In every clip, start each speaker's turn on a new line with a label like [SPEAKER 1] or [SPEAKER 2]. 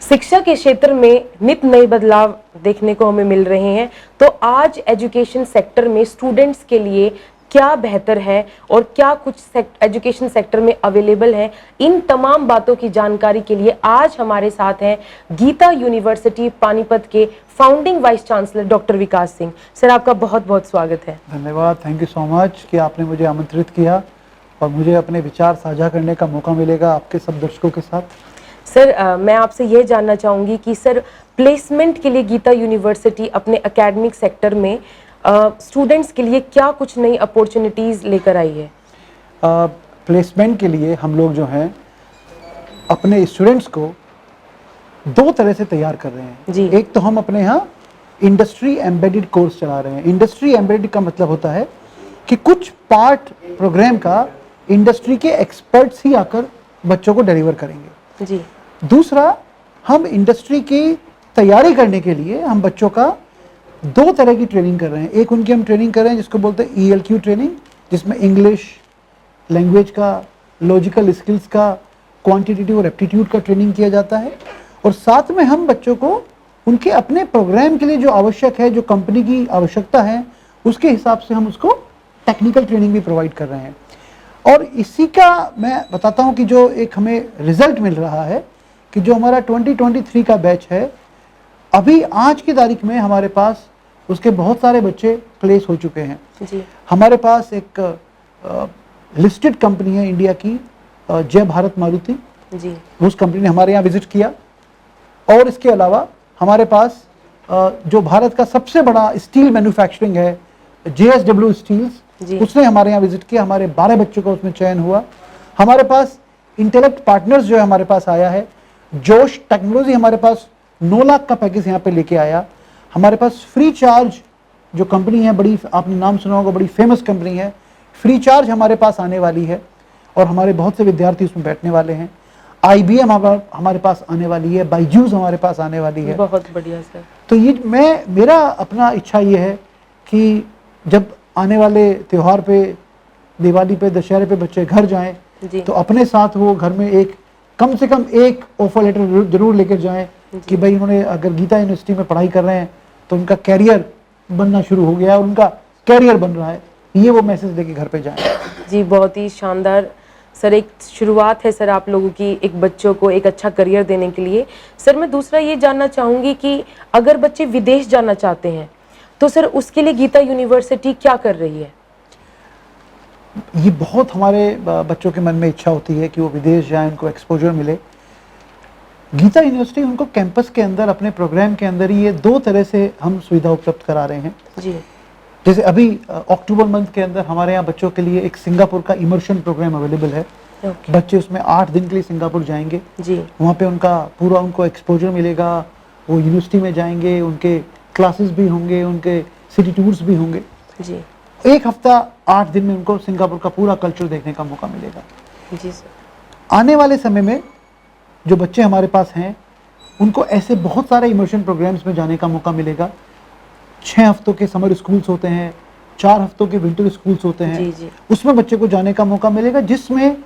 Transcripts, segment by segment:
[SPEAKER 1] शिक्षा के क्षेत्र में नित नए बदलाव देखने को हमें मिल रहे हैं। तो आज एजुकेशन सेक्टर में स्टूडेंट्स के लिए क्या बेहतर है और क्या कुछ एजुकेशन सेक्टर में अवेलेबल है, इन तमाम बातों की जानकारी के लिए आज हमारे साथ हैं गीता यूनिवर्सिटी पानीपत के फाउंडिंग वाइस चांसलर डॉक्टर विकास सिंह। सर, आपका बहुत बहुत स्वागत है।
[SPEAKER 2] धन्यवाद, थैंक यू सो मच कि आपने मुझे आमंत्रित किया और मुझे अपने विचार साझा करने का मौका मिलेगा आपके सब दर्शकों के साथ।
[SPEAKER 1] सर, मैं आपसे ये जानना चाहूँगी कि सर, प्लेसमेंट के लिए गीता यूनिवर्सिटी अपने एकेडमिक सेक्टर में स्टूडेंट्स के लिए क्या कुछ नई अपॉर्चुनिटीज़ लेकर आई है?
[SPEAKER 2] प्लेसमेंट के लिए हम लोग जो हैं अपने स्टूडेंट्स को दो तरह से तैयार कर रहे हैं
[SPEAKER 1] जी।
[SPEAKER 2] एक तो हम अपने यहाँ इंडस्ट्री एम्बेडेड कोर्स चला रहे हैं। इंडस्ट्री एम्बेडेड का मतलब होता है कि कुछ पार्ट प्रोग्राम का इंडस्ट्री के एक्सपर्ट्स ही आकर बच्चों को डिलीवर करेंगे
[SPEAKER 1] जी।
[SPEAKER 2] दूसरा, हम इंडस्ट्री की तैयारी करने के लिए हम बच्चों का दो तरह की ट्रेनिंग कर रहे हैं। एक उनकी हम ट्रेनिंग कर रहे हैं जिसको बोलते हैं ELQ ट्रेनिंग, जिसमें इंग्लिश लैंग्वेज का, लॉजिकल स्किल्स का, क्वांटिटेटिव और एप्टीट्यूड का ट्रेनिंग किया जाता है। और साथ में हम बच्चों को उनके अपने प्रोग्राम के लिए जो आवश्यक है, जो कंपनी की आवश्यकता है, उसके हिसाब से हम उसको टेक्निकल ट्रेनिंग भी प्रोवाइड कर रहे हैं। और इसी का मैं बताता हूं कि जो एक हमें रिजल्ट मिल रहा है कि जो हमारा 2023 का बैच है, अभी आज की तारीख में हमारे पास उसके बहुत सारे बच्चे प्लेस हो चुके हैं।
[SPEAKER 1] जी।
[SPEAKER 2] हमारे पास एक लिस्टेड कंपनी है इंडिया की, जय भारत मारुति
[SPEAKER 1] जी।
[SPEAKER 2] उस कंपनी ने हमारे यहाँ विजिट किया। और इसके अलावा हमारे पास जो भारत का सबसे बड़ा स्टील मैन्युफैक्चरिंग है, JSW स्टील्स, उसने हमारे यहाँ विजिट किया। हमारे 12 बच्चों का उसमें चयन हुआ। हमारे पास इंटेलेक्ट पार्टनर्स जो है हमारे पास आया है। जोश टेक्नोलॉजी हमारे पास 9 लाख का पैकेज यहाँ पे लेके आया। हमारे पास फ्री चार्ज जो कंपनी है, बड़ी, आपने नाम सुना होगा, बड़ी फेमस कंपनी है, फ्री चार्ज हमारे पास आने वाली है और हमारे बहुत से विद्यार्थी उसमें बैठने वाले हैं। IBM हमारे पास आने वाली है, बायजूस हमारे पास आने वाली है।
[SPEAKER 1] बहुत बढ़िया सर।
[SPEAKER 2] तो ये मेरा अपना इच्छा ये है कि जब आने वाले त्यौहार पे, दिवाली पे, दशहरे पे बच्चे घर जाएं तो अपने साथ वो घर में एक कम से कम एक ऑफर लेटर जरूर लेकर जाएं कि भाई उन्होंने अगर गीता यूनिवर्सिटी में पढ़ाई कर रहे हैं तो उनका कैरियर बनना शुरू हो गया है, उनका कैरियर बन रहा है, ये वो मैसेज लेके घर पे जाएं।
[SPEAKER 1] जी, बहुत ही शानदार सर, एक शुरुआत है सर आप लोगों की एक बच्चों को एक अच्छा करियर देने के लिए। सर, मैं दूसरा ये जानना चाहूँगी कि अगर बच्चे विदेश जाना चाहते हैं तो सर उसके लिए गीता यूनिवर्सिटी क्या कर रही है?
[SPEAKER 2] ये बहुत हमारे बच्चों के मन में इच्छा होती है कि वो विदेश जाएं, उनको एक्सपोजर मिले। गीता यूनिवर्सिटी उनको कैंपस के अंदर, अपने प्रोग्राम के अंदर ही ये दो तरह से हम सुविधा उपलब्ध करा रहे हैं।
[SPEAKER 1] जी।
[SPEAKER 2] जैसे अभी अक्टूबर मंथ के अंदर हमारे यहाँ बच्चों के लिए एक सिंगापुर का इमर्शन प्रोग्राम अवेलेबल है। बच्चे उसमें 8 दिन के लिए सिंगापुर जाएंगे।
[SPEAKER 1] जी।
[SPEAKER 2] वहाँ पे उनका पूरा उनको एक्सपोजर मिलेगा, वो यूनिवर्सिटी में जाएंगे, उनके क्लासेस भी होंगे, उनके सिटी टूर्स भी होंगे।
[SPEAKER 1] जी।
[SPEAKER 2] 1 हफ्ता 8 दिन में उनको सिंगापुर का पूरा कल्चर देखने का मौका मिलेगा।
[SPEAKER 1] जी सर।
[SPEAKER 2] आने वाले समय में जो बच्चे हमारे पास हैं उनको ऐसे बहुत सारे इमर्शन प्रोग्राम्स में जाने का मौका मिलेगा। 6 हफ्तों के समर स्कूल्स होते हैं, 4 हफ्तों के विंटर स्कूल्स होते हैं।
[SPEAKER 1] जी जी।
[SPEAKER 2] उसमें बच्चे को जाने का मौका मिलेगा, जिसमें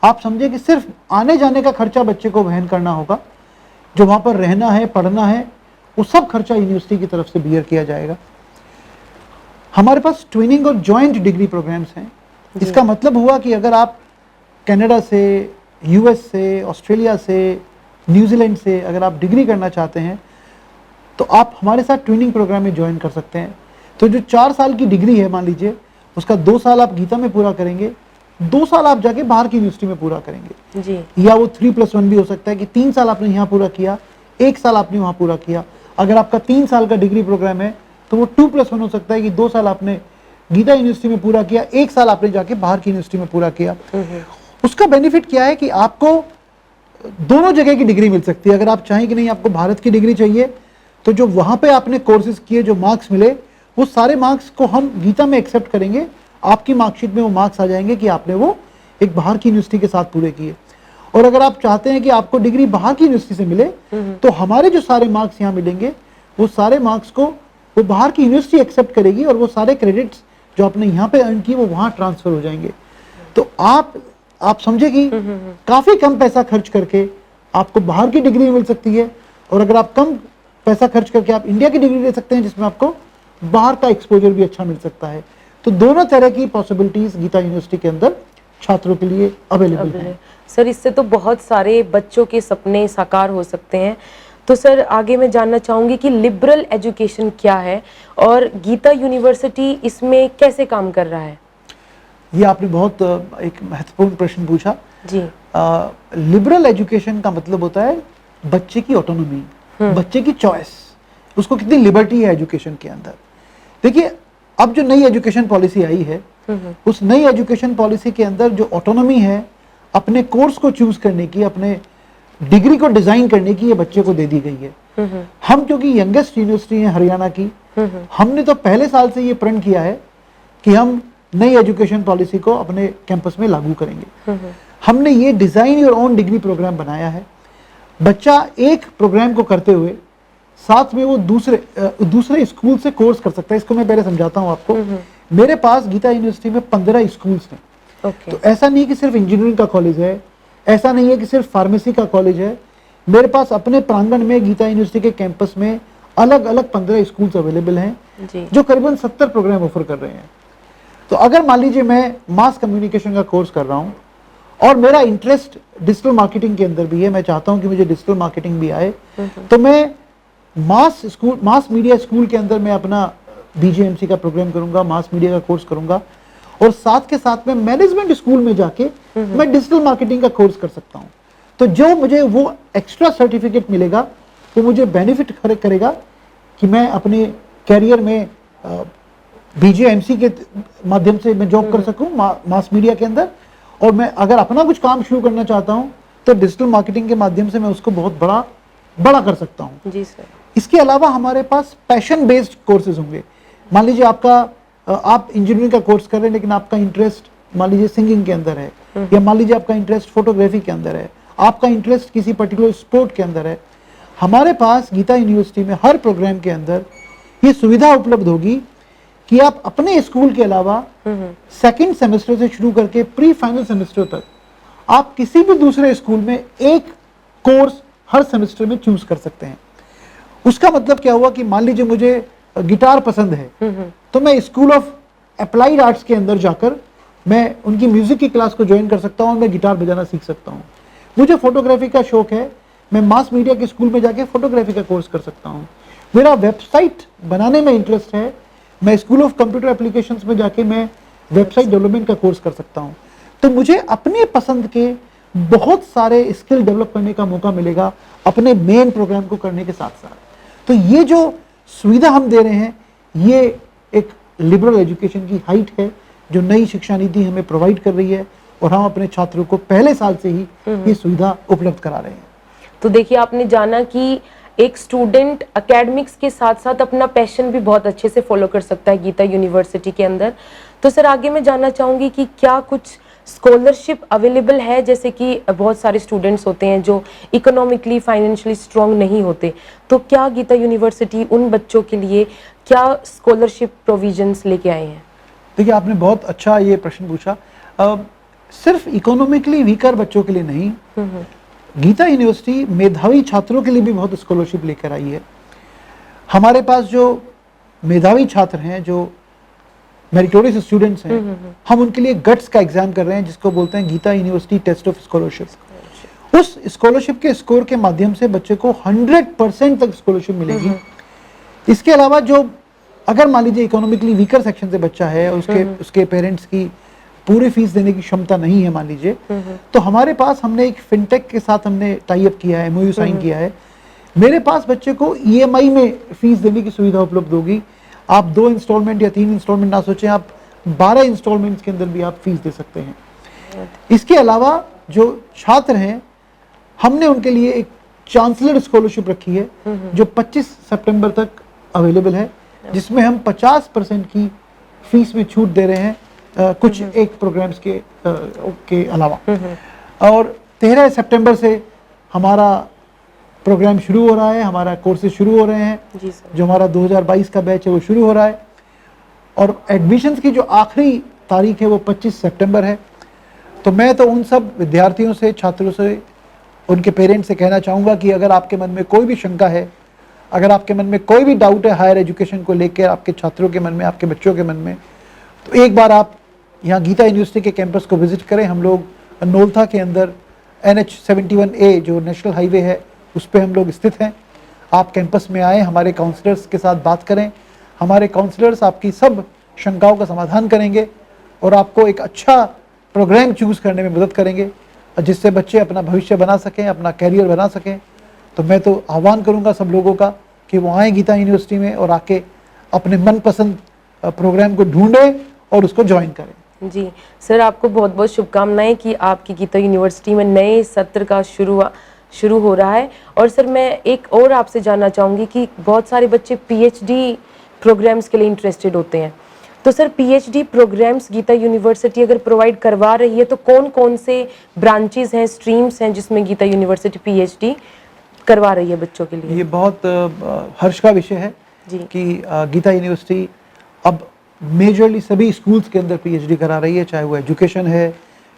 [SPEAKER 2] आप समझे कि सिर्फ आने जाने का खर्चा बच्चे को वहन करना होगा। जो वहाँ पर रहना है, पढ़ना है, वो सब खर्चा यूनिवर्सिटी की तरफ से बियर किया जाएगा। हमारे पास ट्विनिंग और जॉइंट डिग्री प्रोग्राम्स हैं। इसका मतलब हुआ कि अगर आप कनाडा से, US से, ऑस्ट्रेलिया से, न्यूजीलैंड से अगर आप डिग्री करना चाहते हैं तो आप हमारे साथ ट्विनिंग प्रोग्राम में ज्वाइन कर सकते हैं। तो जो 4 साल की डिग्री है, मान लीजिए उसका 2 साल आप गीता में पूरा करेंगे, 2 साल आप जाके बाहर की यूनिवर्सिटी में पूरा करेंगे।
[SPEAKER 1] जी।
[SPEAKER 2] या वो 3+1 भी हो सकता है कि 3 साल आपने यहाँ पूरा किया, 1 साल आपने वहाँ पूरा किया। अगर आपका 3 साल का डिग्री प्रोग्राम है तो वो 2+1 हो सकता है कि 2 साल आपने गीता यूनिवर्सिटी में पूरा किया, 1 साल आपने जाके बाहर की यूनिवर्सिटी में पूरा किया। उसका बेनिफिट क्या है कि आपको दोनों जगह की डिग्री मिल सकती है। अगर आप चाहें कि नहीं आपको भारत की डिग्री चाहिए तो जो वहाँ पे आपने कोर्सेज किए, जो मार्क्स मिले, वो सारे मार्क्स को हम गीता में एक्सेप्ट करेंगे। आपकी मार्कशीट में वो मार्क्स आ जाएंगे कि आपने वो एक बाहर की यूनिवर्सिटी के साथ पूरे किए। और अगर आप चाहते हैं कि आपको डिग्री बाहर की यूनिवर्सिटी से मिले तो हमारे जो सारे मार्क्स यहाँ मिलेंगे, वो सारे मार्क्स को वो बाहर की यूनिवर्सिटी एक्सेप्ट करेगी और वो सारे क्रेडिट्स जो आपने यहाँ पे अर्न किए वो वहाँ ट्रांसफर हो जाएंगे। तो आप समझे कि काफी कम पैसा खर्च करके आपको बाहर की डिग्री मिल सकती है और अगर आप कम पैसा खर्च करके आप इंडिया की डिग्री ले सकते हैं जिसमें आपको बाहर का एक्सपोजर भी अच्छा मिल सकता है। तो दोनों तरह की पॉसिबिलिटीज गीता यूनिवर्सिटी के अंदर छात्रों के लिए अवेलेबल हैं।
[SPEAKER 1] सर इससे तो बहुत सारे बच्चों के सपने साकार हो सकते हैं। तो सर आगे मैं जानना चाहूंगी कि लिबरल एजुकेशन क्या है और गीता यूनिवर्सिटी इसमें कैसे काम कर रहा है?
[SPEAKER 2] ये आपने बहुत एक महत्वपूर्ण प्रश्न पूछा
[SPEAKER 1] जी।
[SPEAKER 2] लिबरल एजुकेशन का मतलब होता है बच्चे की ऑटोनॉमी, बच्चे की चॉइस, उसको कितनी लिबर्टी है एजुकेशन के अंदर। देखिए अब जो नई एजुकेशन पॉलिसी आई है उस नई एजुकेशन पॉलिसी के अंदर जो ऑटोनॉमी है अपने कोर्स को चूज करने की, अपने डिग्री को डिजाइन करने की, ये बच्चे को दे दी गई है। हम क्योंकि यंगेस्ट यूनिवर्सिटी है हरियाणा की, हमने तो पहले साल से ये प्रण किया है कि हम नई एजुकेशन पॉलिसी को अपने कैंपस में लागू करेंगे। हमने ये design your own degree programme बनाया है। बच्चा एक प्रोग्राम को करते हुए साथ में वो दूसरे स्कूल से कोर्स कर सकता है। इसको मैं पहले समझाता हूँ आपको। मेरे पास गीता यूनिवर्सिटी में 15 स्कूल्स हैं। तो ऐसा नहीं कि सिर्फ इंजीनियरिंग का कॉलेज है, ऐसा नहीं है कि सिर्फ फार्मेसी का कॉलेज है। मेरे पास अपने प्रांगण में गीता यूनिवर्सिटी के कैंपस में अलग अलग 15 स्कूल्स अवेलेबल हैं जो करीबन 70 प्रोग्राम ऑफर कर रहे हैं। तो अगर मान लीजिए मैं मास कम्युनिकेशन का कोर्स कर रहा हूँ और मेरा इंटरेस्ट डिजिटल मार्केटिंग के अंदर भी है, मैं चाहता हूँ कि मुझे डिजिटल मार्केटिंग भी आए, तो मैं मास मीडिया स्कूल के अंदर मैं अपना BJMC का प्रोग्राम करूंगा, मास मीडिया का कोर्स करूंगा और साथ के साथ में मैनेजमेंट स्कूल में जाके मैं डिजिटल मार्केटिंग का कोर्स कर सकता हूं। तो जो मुझे वो एक्स्ट्रा सर्टिफिकेट मिलेगा वो मुझे बेनिफिट करेगा कि मैं अपने कैरियर में BJMC के माध्यम से मैं जॉब कर सकूं मास मीडिया के अंदर, और मैं अगर अपना कुछ काम शुरू करना चाहता हूं तो डिजिटल मार्केटिंग के माध्यम से मैं उसको बहुत बड़ा कर सकता हूं। जी सर। इसके अलावा हमारे पास पैशन बेस्ड कोर्सेज होंगे। मान लीजिए आप इंजीनियरिंग का कोर्स कर रहे हैं लेकिन आपका इंटरेस्ट मान लीजिए सिंगिंग के अंदर है, या मान लीजिए आपका इंटरेस्ट फोटोग्राफी के अंदर है, आपका इंटरेस्ट किसी पर्टिकुलर स्पोर्ट के अंदर है। हमारे पास गीता यूनिवर्सिटी में हर प्रोग्राम के अंदर ये सुविधा उपलब्ध होगी कि आप अपने स्कूल के अलावा सेकेंड सेमेस्टर से शुरू करके प्री फाइनल सेमेस्टर तक आप किसी भी दूसरे स्कूल में एक कोर्स हर सेमेस्टर में चूज कर सकते हैं। उसका मतलब क्या हुआ कि मान लीजिए मुझे गिटार पसंद है तो मैं स्कूल ऑफ अप्लाइड आर्ट्स के अंदर जाकर मैं उनकी म्यूजिक की क्लास को ज्वाइन कर सकता हूं और मैं गिटार बजाना सीख सकता हूं। मुझे फोटोग्राफी का शौक है, मैं मास मीडिया के स्कूल में जाके फोटोग्राफी का कोर्स कर सकता हूं। मेरा वेबसाइट बनाने में इंटरेस्ट है, मैं स्कूल ऑफ कंप्यूटर एप्लीकेशंस में जाके मैं वेबसाइट डेवलपमेंट का कोर्स कर सकता हूं। तो मुझे अपने पसंद के बहुत सारे स्किल डेवलप करने का मौका मिलेगा अपने मेन प्रोग्राम को करने के साथ साथ। तो ये जो सुविधा हम दे रहे हैं ये एक लिबरल एजुकेशन की हाइट है जो नई शिक्षा नीति हमें प्रोवाइड कर रही है, और हम अपने छात्रों को पहले साल से ही ये सुविधा उपलब्ध करा रहे हैं।
[SPEAKER 1] तो देखिए आपने जाना कि एक स्टूडेंट एकेडमिक्स के साथ साथ अपना पैशन भी बहुत अच्छे से फॉलो कर सकता है गीता यूनिवर्सिटी के अंदर। तो सर आगे मैं जानना चाहूंगी कि क्या कुछ स्कॉलरशिप अवेलेबल है, जैसे कि बहुत सारे स्टूडेंट्स होते हैं जो इकोनॉमिकली फाइनेंशियली स्ट्रांग नहीं होते, तो क्या गीता यूनिवर्सिटी उन बच्चों के लिए क्या स्कॉलरशिप प्रोविजंस लेके आए हैं?
[SPEAKER 2] देखिए आपने बहुत अच्छा ये प्रश्न पूछा। सिर्फ इकोनॉमिकली वीकर बच्चों के लिए नहीं, गीता यूनिवर्सिटी मेधावी छात्रों के लिए भी बहुत स्कॉलरशिप लेकर आई है। हमारे पास जो मेधावी छात्र हैं, जो मेरिटोरियस स्टूडेंट्स हैं, हम उनके लिए गट्स का एग्जाम कर रहे हैं जिसको बोलते हैं Geeta university test of scholarship. उस स्कॉलरशिप के स्कोर के माध्यम से बच्चे को 100% तक स्कॉलरशिप मिलेगी। इसके अलावा जो अगर मान लीजिए इकोनॉमिकली वीकर सेक्शन से बच्चा है और उसके पेरेंट्स की पूरी फीस देने की क्षमता नहीं है मान लीजिए, तो हमारे पास हमने एक फिनटेक के साथ हमने टाई अप किया है, MOU साइन किया है। मेरे पास बच्चे को EMI में फीस देने की सुविधा उपलब्ध होगी। आप 2 इंस्टॉलमेंट या 3 इंस्टॉलमेंट ना सोचें, आप 12 इंस्टॉलमेंट्स के अंदर भी आप फीस दे सकते हैं। इसके अलावा जो छात्र हैं हमने उनके लिए एक चांसलर स्कॉलरशिप रखी है जो 25 सितंबर तक अवेलेबल है, जिसमें हम 50% की फीस में छूट दे रहे हैं कुछ एक प्रोग्राम्स के अलावा। और 13 सितंबर से हमारा प्रोग्राम शुरू हो रहा है, हमारा कोर्सेज शुरू हो रहे हैं। जी सर। जो हमारा 2022 का बैच है वो शुरू हो रहा है, और एडमिशन्स की जो आखिरी तारीख है वो 25 सितंबर है। तो मैं तो उन सब विद्यार्थियों से, छात्रों से उनके पेरेंट्स से कहना चाहूँगा कि अगर आपके मन में कोई भी शंका है, अगर आपके मन में कोई भी डाउट है हायर एजुकेशन को लेकर, आपके छात्रों के मन में, आपके बच्चों के मन में, तो एक बार आप यहाँ गीता यूनिवर्सिटी के कैंपस को विजिट करें। हम लोग नोलथा के अंदर NH71A जो नेशनल हाईवे है उस पर हम लोग स्थित हैं। आप कैंपस में आएँ, हमारे काउंसलर्स के साथ बात करें। हमारे काउंसलर्स आपकी सब शंकाओं का समाधान करेंगे और आपको एक अच्छा प्रोग्राम चूज़ करने में मदद करेंगे जिससे बच्चे अपना भविष्य बना सकें, अपना कैरियर बना सकें। तो मैं तो आह्वान करूंगा सब लोगों का कि वो आएँ गीता यूनिवर्सिटी में और आके अपने मनपसंद प्रोग्राम को ढूंढें और उसको ज्वाइन करें।
[SPEAKER 1] जी सर, आपको बहुत बहुत शुभकामनाएं कि आपकी गीता यूनिवर्सिटी में नए सत्र का शुरू हो रहा है। और सर मैं एक और आपसे जानना चाहूँगी कि बहुत सारे बच्चे PhD प्रोग्राम्स के लिए इंटरेस्टेड होते हैं, तो sir PhD programmes Geeta university अगर प्रोवाइड करवा रही है तो कौन कौन से ब्रांचेस हैं, स्ट्रीम्स हैं जिसमें गीता यूनिवर्सिटी PhD करवा रही है बच्चों के लिए?
[SPEAKER 2] ये बहुत हर्ष का विषय है
[SPEAKER 1] जी
[SPEAKER 2] कि गीता यूनिवर्सिटी अब मेजरली सभी स्कूल्स के अंदर PhD करा रही है, चाहे वो एजुकेशन है,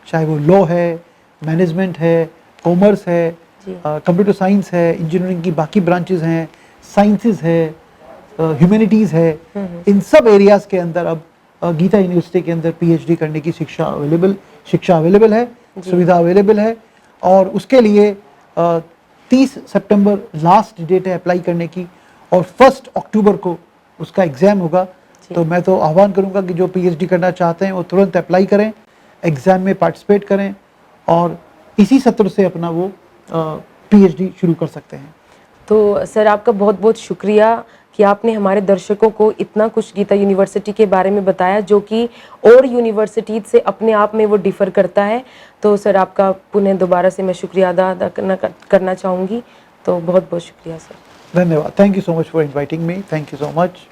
[SPEAKER 2] चाहे वो लॉ है, मैनेजमेंट है, कॉमर्स है, कंप्यूटर साइंस है, इंजीनियरिंग की बाकी ब्रांचेस हैं, साइंसेस है, ह्यूमैनिटीज़ है। इन सब एरियाज़ के अंदर अब गीता यूनिवर्सिटी के अंदर PhD करने की शिक्षा अवेलेबल है, सुविधा अवेलेबल है। और उसके लिए 30 सितंबर लास्ट डेट है अप्लाई करने की और 1 अक्टूबर को उसका एग्ज़ाम होगा। तो मैं तो आह्वान करूंगा कि जो PhD करना चाहते हैं वो तुरंत अप्लाई करें, एग्ज़ाम में पार्टिसिपेट करें और इसी सत्र से अपना वो PhD शुरू कर सकते हैं।
[SPEAKER 1] तो सर आपका बहुत बहुत शुक्रिया कि आपने हमारे दर्शकों को इतना कुछ गीता यूनिवर्सिटी के बारे में बताया जो कि और यूनिवर्सिटीज से अपने आप में वो डिफ़र करता है। तो सर आपका पुनः दोबारा से मैं शुक्रिया अदा करना चाहूँगी। तो बहुत बहुत शुक्रिया सर।
[SPEAKER 2] धन्यवाद। Thank you so much for inviting me. Thank you so much.